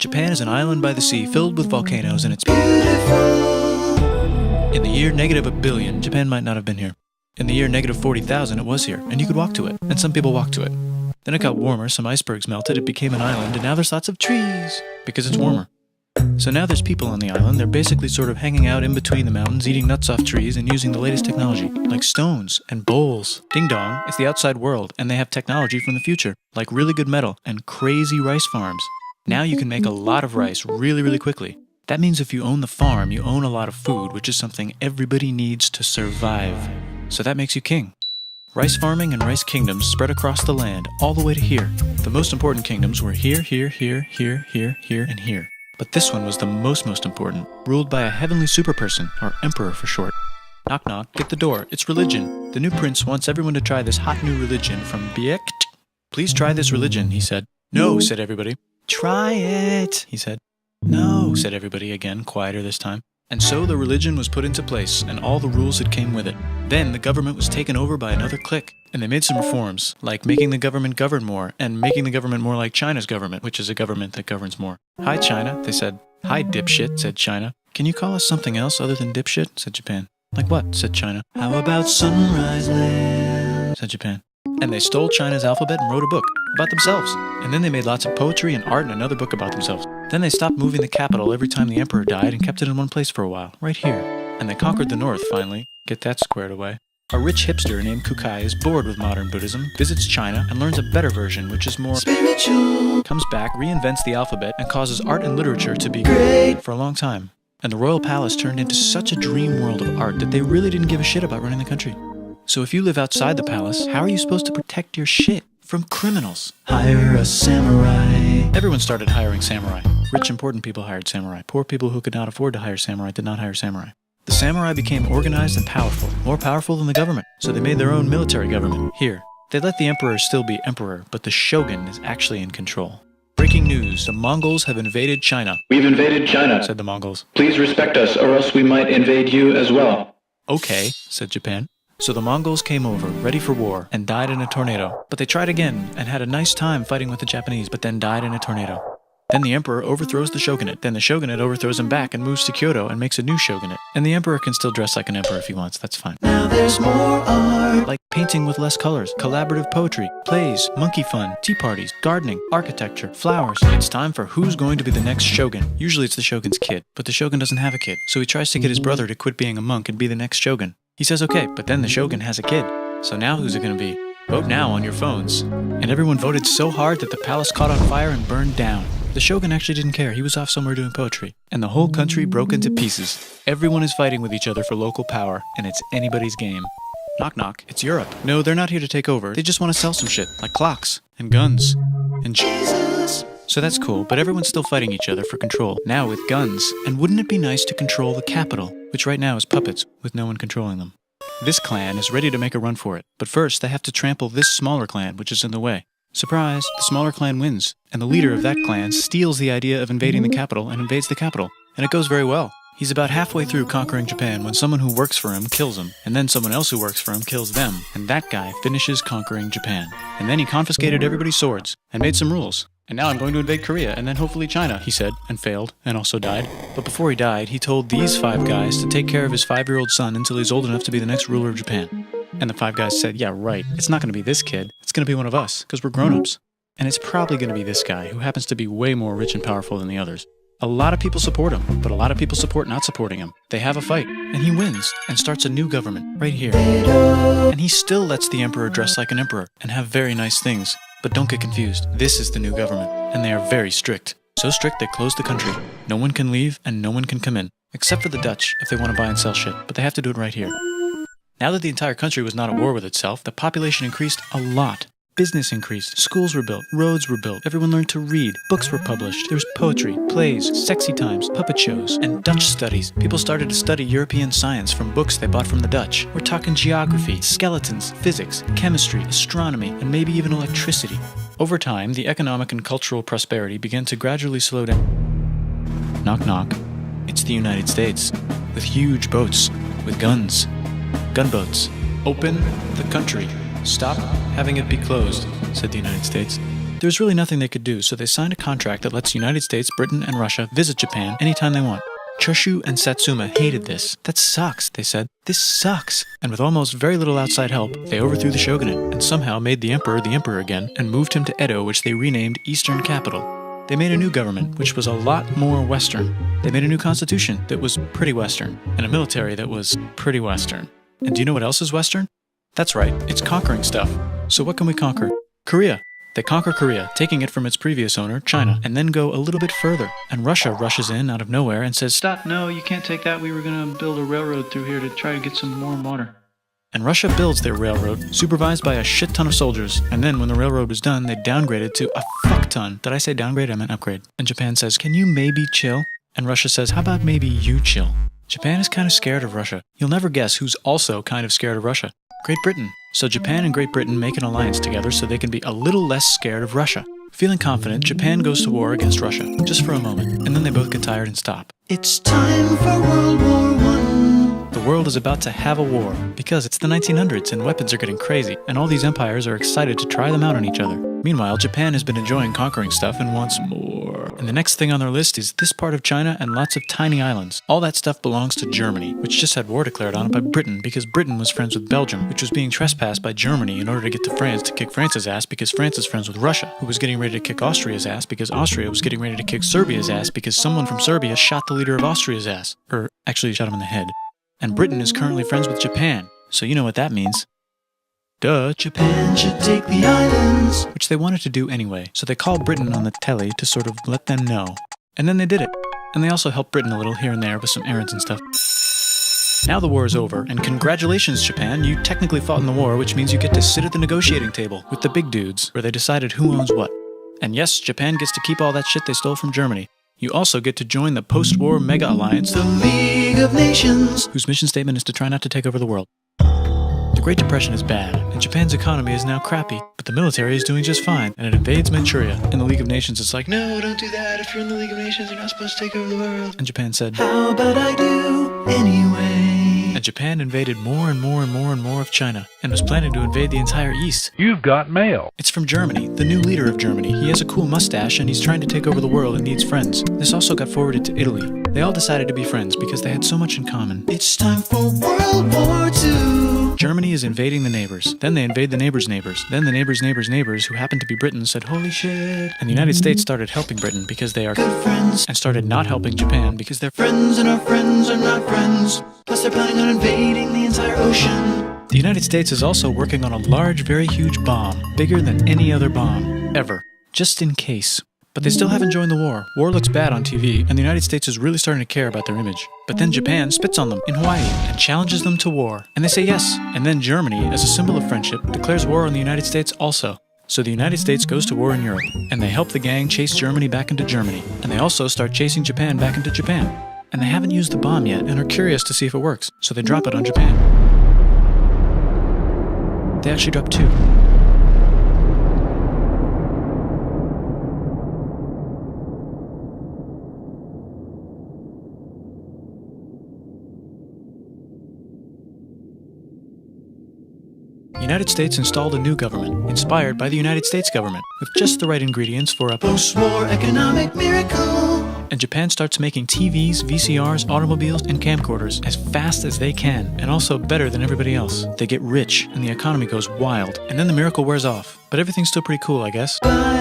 Japan is an island by the sea filled with volcanoes and it's beautiful. In the year negative a billion, Japan might not have been here. In the year negative 40,000, it was here, and you could walk to it, and some people walked to it. Then it got warmer, some icebergs melted, it became an island, and now there's lots of trees, because it's warmer. So now there's people on the island, they're basically sort of hanging out in between the mountains, eating nuts off trees, and using the latest technology, like stones and bowls. Ding dong, it's the outside world, and they have technology from the future, like really good metal and crazy rice farms. Now you can make a lot of rice really, really quickly. That means if you own the farm, you own a lot of food, which is something everybody needs to survive. So that makes you king. Rice farming and rice kingdoms spread across the land, all the way to here. The most important kingdoms were here, here, here, here, here, here, and here. But this one was the most important, ruled by a heavenly superperson, or emperor for short. Knock knock, get the door, it's religion. The new prince wants everyone to try this hot new religion from Biekt. Please try this religion, he said. No, said everybody. Try it, he said. No, said everybody again, quieter this time. And so the religion was put into place, and all the rules that came with it. Then the government was taken over by another clique, and they made some reforms, like making the government govern more, and making the government more like China's government, which is a government that governs more. Hi, China, they said. Hi, dipshit, said China. Can you call us something else other than dipshit, said Japan. Like what, said China. How about Sunrise Land, said Japan. And they stole China's alphabet and wrote a book about themselves. And then they made lots of poetry and art and another book about themselves. Then they stopped moving the capital every time the emperor died and kept it in one place for a while, right here. And they conquered the north finally. Get that squared away. A rich hipster named Kukai is bored with modern Buddhism, visits China, and learns a better version, which is more spiritual. Comes back, reinvents the alphabet, and causes art and literature to be great for a long time. And the royal palace turned into such a dream world of art that they really didn't give a shit about running the country. So if you live outside the palace, how are you supposed to protect your shit from criminals? Hire a samurai. Everyone started hiring samurai. Rich, important people hired samurai. Poor people who could not afford to hire samurai did not hire samurai. The samurai became organized and powerful, more powerful than the government. So they made their own military government, here. They let the emperor still be emperor, but the shogun is actually in control. Breaking news, the Mongols have invaded China. We've invaded China, said the Mongols. Please respect us, or else we might invade you as well. Okay, said Japan. So the Mongols came over, ready for war, and died in a tornado. But they tried again, and had a nice time fighting with the Japanese, but then died in a tornado. Then the emperor overthrows the shogunate. Then the shogunate overthrows him back and moves to Kyoto and makes a new shogunate. And the emperor can still dress like an emperor if he wants, that's fine. Now there's more art. Like painting with less colors, collaborative poetry, plays, monkey fun, tea parties, gardening, architecture, flowers. It's time for who's going to be the next shogun. Usually it's the shogun's kid, but the shogun doesn't have a kid. So he tries to get his brother to quit being a monk and be the next shogun. He says okay, but then the shogun has a kid. So now who's it going to be? Vote now on your phones. And everyone voted so hard that the palace caught on fire and burned down. The shogun actually didn't care. He was off somewhere doing poetry. And the whole country broke into pieces. Everyone is fighting with each other for local power, and it's anybody's game. Knock knock, it's Europe. No, they're not here to take over. They just want to sell some shit, like clocks, and guns, and Jesus. So that's cool, but everyone's still fighting each other for control, now with guns. And wouldn't it be nice to control the capital, which right now is puppets, with no one controlling them? This clan is ready to make a run for it, but first they have to trample this smaller clan, which is in the way. Surprise, the smaller clan wins, and the leader of that clan steals the idea of invading the capital and invades the capital, and it goes very well. He's about halfway through conquering Japan when someone who works for him kills him, and then someone else who works for him kills them, and that guy finishes conquering Japan. And then he confiscated everybody's swords, and made some rules. And now I'm going to invade Korea, and then hopefully China, he said, and failed, and also died. But before he died, he told these 5 guys to take care of his 5-year-old son until he's old enough to be the next ruler of Japan. And the 5 guys said, yeah, right, it's not going to be this kid, it's going to be one of us, because we're grown-ups. And it's probably going to be this guy, who happens to be way more rich and powerful than the others. A lot of people support him, but a lot of people support not supporting him. They have a fight, and he wins, and starts a new government, right here. And he still lets the emperor dress like an emperor, and have very nice things. But don't get confused, this is the new government, and they are very strict. So strict they closed the country. No one can leave, and no one can come in. Except for the Dutch, if they want to buy and sell shit, but they have to do it right here. Now that the entire country was not at war with itself, the population increased a lot. Business increased, schools were built, roads were built, everyone learned to read, books were published, there was poetry, plays, sexy times, puppet shows, and Dutch studies. People started to study European science from books they bought from the Dutch. We're talking geography, skeletons, physics, chemistry, astronomy, and maybe even electricity. Over time, the economic and cultural prosperity began to gradually slow down. Knock knock. It's the United States, with huge boats, with guns. Gunboats. Open the country. Stop having it be closed, said the United States. There's really nothing they could do, so they signed a contract that lets the United States, Britain, and Russia visit Japan anytime they want. Choshu and Satsuma hated this. That sucks, they said. This sucks. And with almost very little outside help, they overthrew the shogunate and somehow made the emperor again and moved him to Edo, which they renamed Eastern Capital. They made a new government, which was a lot more Western. They made a new constitution that was pretty Western, and a military that was pretty Western. And do you know what else is Western? That's right, it's conquering stuff. So what can we conquer? Korea. They conquer Korea, taking it from its previous owner, China, and then go a little bit further. And Russia rushes in out of nowhere and says, "Stop, no, you can't take that. We were going to build a railroad through here to try to get some warm water." And Russia builds their railroad, supervised by a shit ton of soldiers. And then when the railroad was done, they downgraded to a fuck ton. Did I say downgrade? I meant upgrade. And Japan says, "Can you maybe chill?" And Russia says, "How about maybe you chill?" Japan is kind of scared of Russia. You'll never guess who's also kind of scared of Russia. Great Britain. So Japan and Great Britain make an alliance together so they can be a little less scared of Russia. Feeling confident, Japan goes to war against Russia, just for a moment, and then they both get tired and stop. It's time for World War I. The world is about to have a war, because it's the 1900s and weapons are getting crazy, and all these empires are excited to try them out on each other. Meanwhile, Japan has been enjoying conquering stuff and wants more. And the next thing on their list is this part of China and lots of tiny islands. All that stuff belongs to Germany, which just had war declared on it by Britain because Britain was friends with Belgium, which was being trespassed by Germany in order to get to France to kick France's ass because France is friends with Russia, who was getting ready to kick Austria's ass because Austria was getting ready to kick Serbia's ass because someone from Serbia shot the leader of Austria's ass. Or actually shot him in the head. And Britain is currently friends with Japan, so you know what that means. Duh. Japan should take the islands. Which they wanted to do anyway, so they called Britain on the telly to sort of let them know. And then they did it. And they also helped Britain a little here and there with some errands and stuff. Now the war is over, and congratulations, Japan, you technically fought in the war, which means you get to sit at the negotiating table with the big dudes, where they decided who owns what. And yes, Japan gets to keep all that shit they stole from Germany. You also get to join the post-war mega alliance, The League of Nations. whose mission statement is to try not to take over the world. The Great Depression is bad, and Japan's economy is now crappy, but the military is doing just fine, and it invades Manchuria. In the League of Nations, it's like, no, don't do that. If you're in the League of Nations, you're not supposed to take over the world. And Japan said, How about I do anyway? and Japan invaded more and more and more and more of China, and was planning to invade the entire East. You've got mail. It's from Germany, the new leader of Germany. He has a cool mustache, and he's trying to take over the world and needs friends. This also got forwarded to Italy. They all decided to be friends because they had so much in common. It's time for World War II. Germany is invading the neighbors. Then they invade the neighbors' neighbors. Then the neighbors' neighbors' neighbors, who happened to be Britain, said, holy shit. And the United States started helping Britain because they are Good friends. and started not helping Japan because they're Friends and our friends are not friends. Plus they're planning on invading the entire ocean. The United States is also working on a large, very huge bomb, bigger than any other bomb, ever, just in case. But they still haven't joined the war. War looks bad on TV, and the United States is really starting to care about their image. But then Japan spits on them in Hawaii and challenges them to war, and they say yes. And then Germany, as a symbol of friendship, declares war on the United States also. So the United States goes to war in Europe, and they help the gang chase Germany back into Germany, and they also start chasing Japan back into Japan. And they haven't used the bomb yet, and are curious to see if it works, so they drop it on Japan. They actually drop two. The United States installed a new government, inspired by the United States government, with just the right ingredients for a Post-war economic miracle. and Japan starts making TVs, VCRs, automobiles, and camcorders as fast as they can, and also better than everybody else. They get rich, and the economy goes wild, and then the miracle wears off. But everything's still pretty cool, I guess. Bye